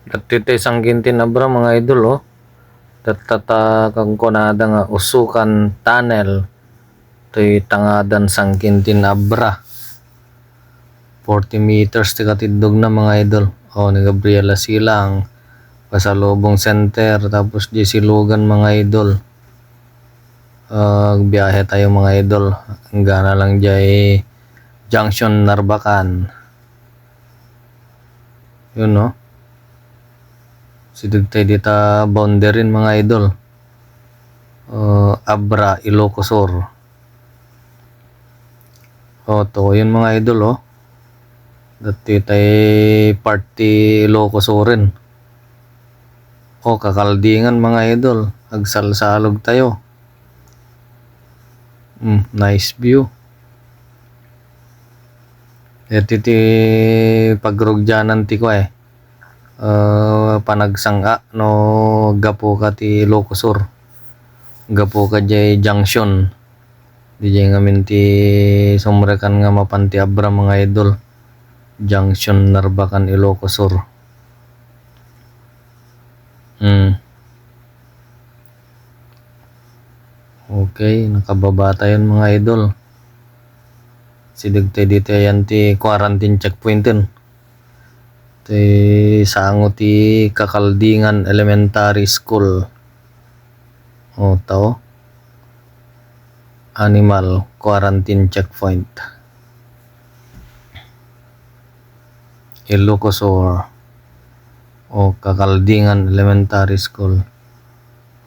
Dati sanggintin na bra mga idol oh. Datata kang kunada nga usukan tunnel. To'y tangadan sanggintin abra. 40 meters ti katidog na mga idol. Oh, ni Gabriela Silang. Pasalubong Center. Tapos di Silugan mga idol. Biyahe tayo mga idol. Hanggang na lang dyan Junction Narbacan. Yun no. Sidugtay dita boundary mga idol. Abra, Ilocos Sur. To yun mga idol oh. Dati tay party Ilocos Surin. Kakaldingan mga idol. Agsalsalog tayo. Nice view. Ito ti pagrugjanan ti ko panagsanga no gapo ka ti Ilocos Sur. Gapo ka jay junction. Di jay ngamin ti sumrekan nga mapanti abra mga idol. Junction Narbacan Ilocos Sur. Okay, nakababa tayo mga idol. Sidugtay dito yan ti quarantine checkpoint din. Ti sango ti Kakaldingan Elementary School. Tao. Animal quarantine checkpoint. Ilocos Sur. Kakaldingan Elementary School.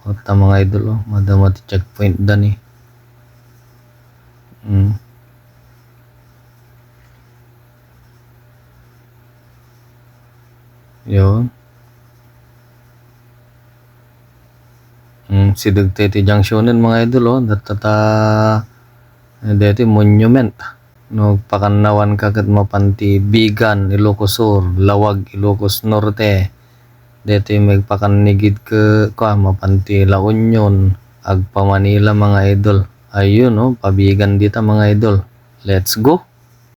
Mga idol madama ti checkpoint dan Yun. Sidugtay ti junctionin mga idol datata deti monument no pakanawan kagat mapanti Bigan Ilocos Sur, Lawag Ilocos Norte. Deti magpakanigid ke mapanti La Union, Agpa Manila mga idol. Ayun pabigan dita mga idol. Let's go.